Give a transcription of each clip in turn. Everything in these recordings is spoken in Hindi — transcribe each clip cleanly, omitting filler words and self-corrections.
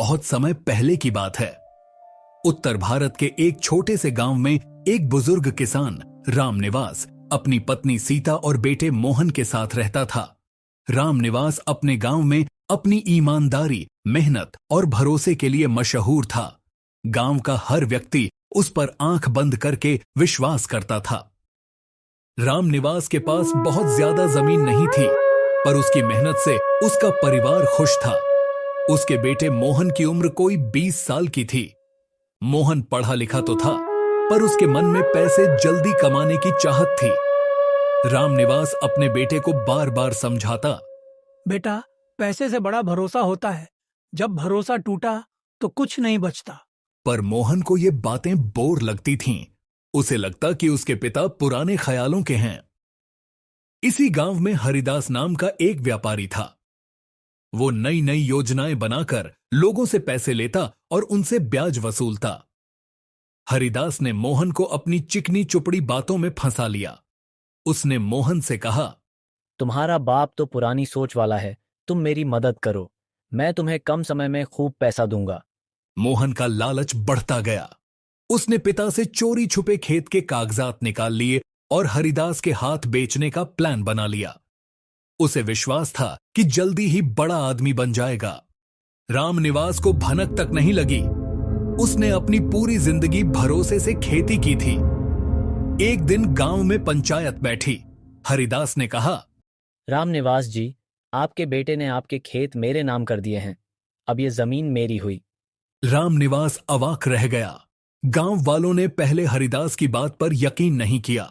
बहुत समय पहले की बात है। उत्तर भारत के एक छोटे से गांव में एक बुजुर्ग किसान रामनिवास अपनी पत्नी सीता और बेटे मोहन के साथ रहता था। रामनिवास अपने गांव में अपनी ईमानदारी, मेहनत और भरोसे के लिए मशहूर था। गांव का हर व्यक्ति उस पर आंख बंद करके विश्वास करता था। रामनिवास के पास बहुत ज्यादा जमीन नहीं थी, पर उसकी मेहनत से उसका परिवार खुश था। उसके बेटे मोहन की उम्र कोई 20 साल की थी। मोहन पढ़ा लिखा तो था, पर उसके मन में पैसे जल्दी कमाने की चाहत थी। रामनिवास अपने बेटे को बार बार समझाता, बेटा, पैसे से बड़ा भरोसा होता है। जब भरोसा टूटा तो कुछ नहीं बचता। पर मोहन को ये बातें बोर लगती थीं। उसे लगता कि उसके पिता पुराने ख्यालों के हैं। इसी गांव में हरिदास नाम का एक व्यापारी था। वो नई नई योजनाएं बनाकर लोगों से पैसे लेता और उनसे ब्याज वसूलता। हरिदास ने मोहन को अपनी चिकनी चुपड़ी बातों में फंसा लिया। उसने मोहन से कहा, तुम्हारा बाप तो पुरानी सोच वाला है, तुम मेरी मदद करो, मैं तुम्हें कम समय में खूब पैसा दूंगा। मोहन का लालच बढ़ता गया। उसने पिता से चोरी छुपे खेत के कागजात निकाल लिए और हरिदास के हाथ बेचने का प्लान बना लिया। उसे विश्वास था कि जल्दी ही बड़ा आदमी बन जाएगा। रामनिवास को भनक तक नहीं लगी। उसने अपनी पूरी जिंदगी भरोसे से खेती की थी। एक दिन गांव में पंचायत बैठी। हरिदास ने कहा, रामनिवास जी, आपके बेटे ने आपके खेत मेरे नाम कर दिए हैं। अब ये जमीन मेरी हुई। रामनिवास अवाक रह गया। गांव वालों ने पहले हरिदास की बात पर यकीन नहीं किया,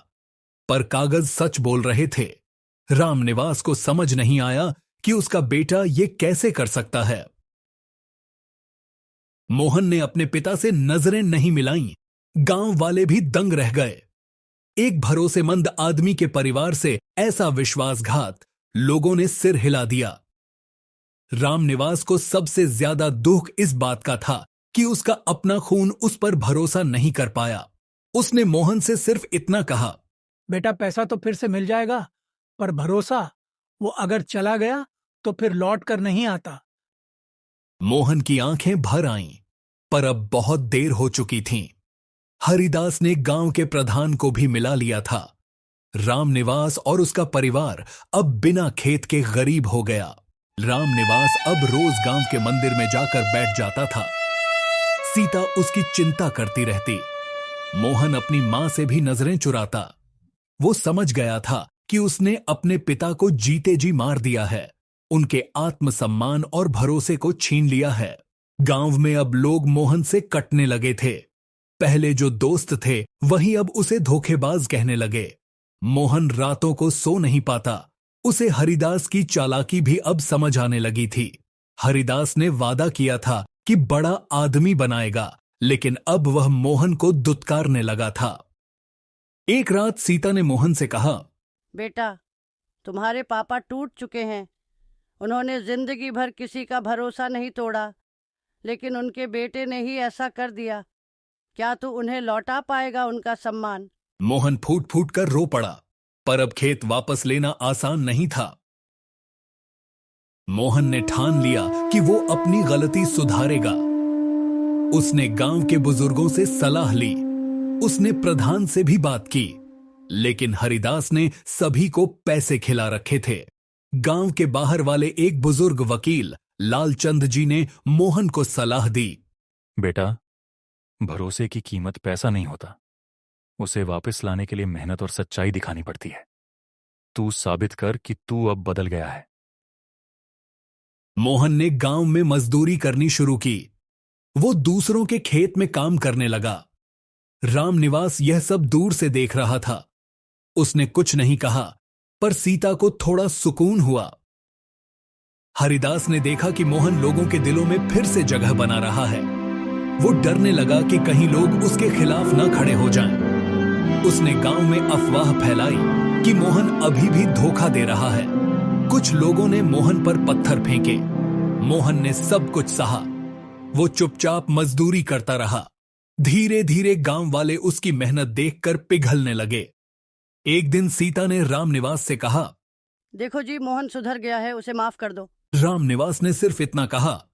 पर कागज सच बोल रहे थे। रामनिवास को समझ नहीं आया कि उसका बेटा ये कैसे कर सकता है। मोहन ने अपने पिता से नजरें नहीं मिलाईं। गांव वाले भी दंग रह गए। एक भरोसेमंद आदमी के परिवार से ऐसा विश्वासघात, लोगों ने सिर हिला दिया। रामनिवास को सबसे ज्यादा दुख इस बात का था कि उसका अपना खून उस पर भरोसा नहीं कर पाया। उसने मोहन से सिर्फ इतना कहा, बेटा, पैसा तो फिर से मिल जाएगा, पर भरोसा, वो अगर चला गया तो फिर लौट कर नहीं आता। मोहन की आंखें भर आईं, पर अब बहुत देर हो चुकी थी। हरिदास ने गांव के प्रधान को भी मिला लिया था। रामनिवास और उसका परिवार अब बिना खेत के गरीब हो गया। रामनिवास अब रोज गांव के मंदिर में जाकर बैठ जाता था। सीता उसकी चिंता करती रहती। मोहन अपनी मां से भी नजरें चुराता। वो समझ गया था कि उसने अपने पिता को जीते जी मार दिया है, उनके आत्मसम्मान और भरोसे को छीन लिया है। गांव में अब लोग मोहन से कटने लगे थे। पहले जो दोस्त थे वही अब उसे धोखेबाज कहने लगे। मोहन रातों को सो नहीं पाता। उसे हरिदास की चालाकी भी अब समझ आने लगी थी। हरिदास ने वादा किया था कि बड़ा आदमी बनाएगा, लेकिन अब वह मोहन को दुत्कारने लगा था। एक रात सीता ने मोहन से कहा, बेटा, तुम्हारे पापा टूट चुके हैं। उन्होंने जिंदगी भर किसी का भरोसा नहीं तोड़ा, लेकिन उनके बेटे ने ही ऐसा कर दिया। क्या तू उन्हें लौटा पाएगा उनका सम्मान? मोहन फूट फूट कर रो पड़ा, पर अब खेत वापस लेना आसान नहीं था। मोहन ने ठान लिया कि वो अपनी गलती सुधारेगा। उसने गांव के बुजुर्गों से सलाह ली। उसने प्रधान से भी बात की, लेकिन हरिदास ने सभी को पैसे खिला रखे थे। गांव के बाहर वाले एक बुजुर्ग वकील लालचंद जी ने मोहन को सलाह दी, बेटा, भरोसे की कीमत पैसा नहीं होता। उसे वापस लाने के लिए मेहनत और सच्चाई दिखानी पड़ती है। तू साबित कर कि तू अब बदल गया है। मोहन ने गांव में मजदूरी करनी शुरू की। वो दूसरों के खेत में काम करने लगा। रामनिवास यह सब दूर से देख रहा था। उसने कुछ नहीं कहा, पर सीता को थोड़ा सुकून हुआ। हरिदास ने देखा कि मोहन लोगों के दिलों में फिर से जगह बना रहा है। वो डरने लगा कि कहीं लोग उसके खिलाफ ना खड़े हो जाएं। उसने गांव में अफवाह फैलाई कि मोहन अभी भी धोखा दे रहा है। कुछ लोगों ने मोहन पर पत्थर फेंके। मोहन ने सब कुछ सहा। वो चुपचाप मजदूरी करता रहा। धीरे धीरे गांव वाले उसकी मेहनत देखकर पिघलने लगे। एक दिन सीता ने रामनिवास से कहा, देखो जी, मोहन सुधर गया है, उसे माफ कर दो। रामनिवास ने सिर्फ इतना कहा,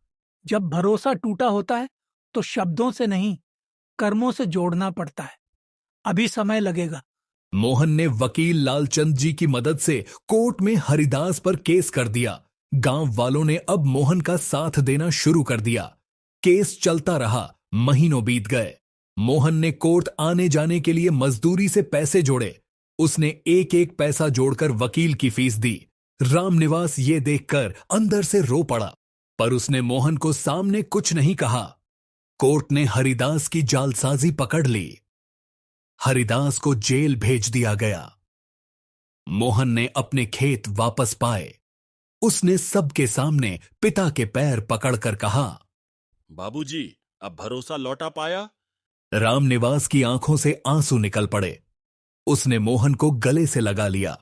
जब भरोसा टूटा होता है तो शब्दों से नहीं, कर्मों से जोड़ना पड़ता है। अभी समय लगेगा। मोहन ने वकील लालचंद जी की मदद से कोर्ट में हरिदास पर केस कर दिया। गांव वालों ने अब मोहन का साथ देना शुरू कर दिया। केस चलता रहा, महीनों बीत गए। मोहन ने कोर्ट आने जाने के लिए मजदूरी से पैसे जोड़े। उसने एक एक पैसा जोड़कर वकील की फीस दी। रामनिवास ये देखकर अंदर से रो पड़ा, पर उसने मोहन को सामने कुछ नहीं कहा। कोर्ट ने हरिदास की जालसाजी पकड़ ली। हरिदास को जेल भेज दिया गया। मोहन ने अपने खेत वापस पाए। उसने सबके सामने पिता के पैर पकड़कर कहा, बाबूजी, अब भरोसा लौटा पाया? रामनिवास की आंखों से आंसू निकल पड़े। उसने मोहन को गले से लगा लिया।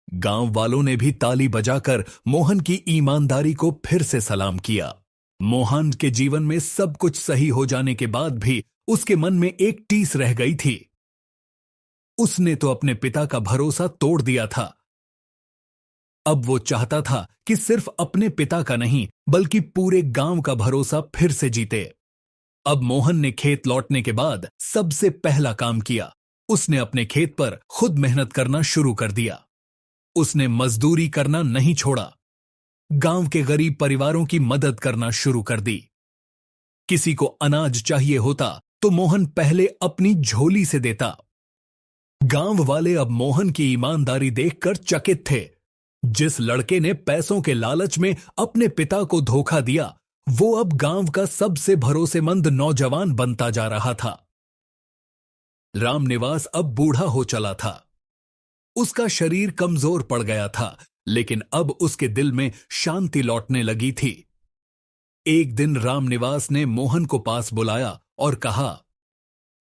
गांव वालों ने भी ताली बजाकर मोहन की ईमानदारी को फिर से सलाम किया। मोहन के जीवन में सब कुछ सही हो जाने के बाद भी उसके मन में एक टीस रह गई थी। उसने तो अपने पिता का भरोसा तोड़ दिया था। अब वो चाहता था कि सिर्फ अपने पिता का नहीं बल्कि पूरे गांव का भरोसा फिर से जीते। अब मोहन ने खेत लौटने के बाद सबसे पहला काम किया, उसने अपने खेत पर खुद मेहनत करना शुरू कर दिया। उसने मजदूरी करना नहीं छोड़ा। गांव के गरीब परिवारों की मदद करना शुरू कर दी। किसी को अनाज चाहिए होता तो मोहन पहले अपनी झोली से देता। गांव वाले अब मोहन की ईमानदारी देखकर चकित थे। जिस लड़के ने पैसों के लालच में अपने पिता को धोखा दिया, वो अब गांव का सबसे भरोसेमंद नौजवान बनता जा रहा था। रामनिवास अब बूढ़ा हो चला था। उसका शरीर कमजोर पड़ गया था, लेकिन अब उसके दिल में शांति लौटने लगी थी। एक दिन रामनिवास ने मोहन को पास बुलाया और कहा,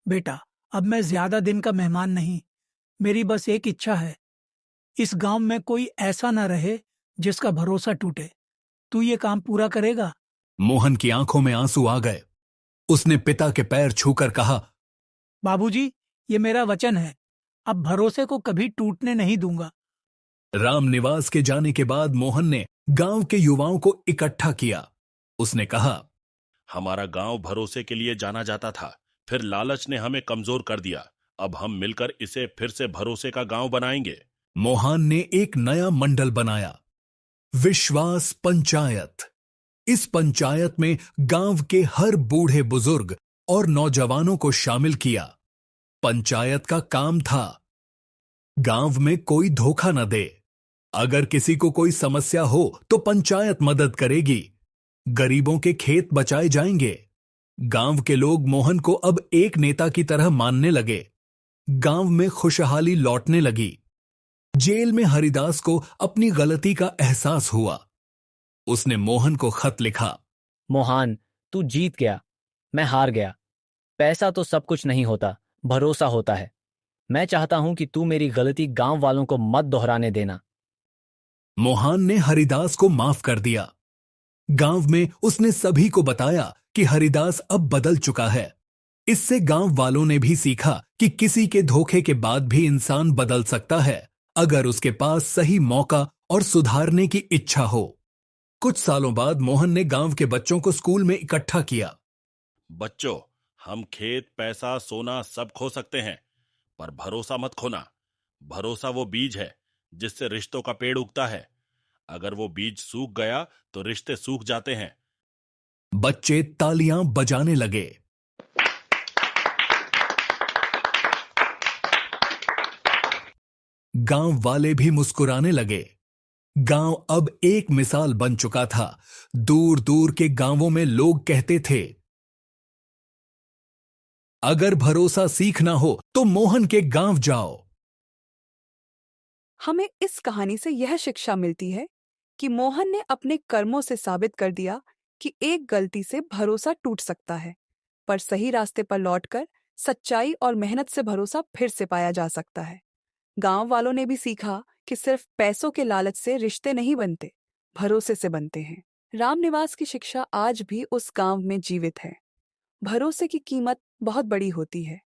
बेटा, अब मैं ज्यादा दिन का मेहमान नहीं। मेरी बस एक इच्छा है, इस गांव में कोई ऐसा ना रहे जिसका भरोसा टूटे। तू ये काम पूरा करेगा? मोहन की आंखों में आंसू आ गए। उसने पिता के पैर छूकर कहा, बाबूजी, ये मेरा वचन है, अब भरोसे को कभी टूटने नहीं दूंगा। रामनिवास के जाने के बाद मोहन ने गांव के युवाओं को इकट्ठा किया। उसने कहा, हमारा गांव भरोसे के लिए जाना जाता था, फिर लालच ने हमें कमजोर कर दिया। अब हम मिलकर इसे फिर से भरोसे का गांव बनाएंगे। मोहन ने एक नया मंडल बनाया, विश्वास पंचायत। इस पंचायत में गांव के हर बूढ़े बुजुर्ग और नौजवानों को शामिल किया। पंचायत का काम था, गांव में कोई धोखा न दे। अगर किसी को कोई समस्या हो तो पंचायत मदद करेगी। गरीबों के खेत बचाए जाएंगे। गांव के लोग मोहन को अब एक नेता की तरह मानने लगे। गांव में खुशहाली लौटने लगी। जेल में हरिदास को अपनी गलती का एहसास हुआ। उसने मोहन को खत लिखा, मोहन, तू जीत गया, मैं हार गया। पैसा तो सब कुछ नहीं होता, भरोसा होता है। मैं चाहता हूं कि तू मेरी गलती गांव वालों को मत दोहराने देना। मोहन ने हरिदास को माफ कर दिया। गांव में उसने सभी को बताया कि हरिदास अब बदल चुका है। इससे गांव वालों ने भी सीखा कि किसी के धोखे के बाद भी इंसान बदल सकता है, अगर उसके पास सही मौका और सुधारने की इच्छा हो। कुछ सालों बाद मोहन ने गांव के बच्चों को स्कूल में इकट्ठा किया। बच्चों, हम खेत, पैसा, सोना सब खो सकते हैं, पर भरोसा मत खोना। भरोसा वो बीज है जिससे रिश्तों का पेड़ उगता है। अगर वो बीज सूख गया तो रिश्ते सूख जाते हैं। बच्चे तालियां बजाने लगे। गांव वाले भी मुस्कुराने लगे। गांव अब एक मिसाल बन चुका था। दूर दूर के गांवों में लोग कहते थे, अगर भरोसा सीखना हो तो मोहन के गांव जाओ। हमें इस कहानी से यह शिक्षा मिलती है कि मोहन ने अपने कर्मों से साबित कर दिया कि एक गलती से भरोसा टूट सकता है, पर सही रास्ते पर लौटकर सच्चाई और मेहनत से भरोसा फिर से पाया जा सकता है। गांव वालों ने भी सीखा कि सिर्फ पैसों के लालच से रिश्ते नहीं बनते, भरोसे से बनते हैं। रामनिवास की शिक्षा आज भी उस गांव में जीवित है। भरोसे की कीमत बहुत बड़ी होती है।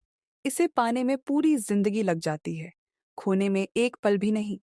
इसे पाने में पूरी जिंदगी लग जाती है, खोने में एक पल भी नहीं।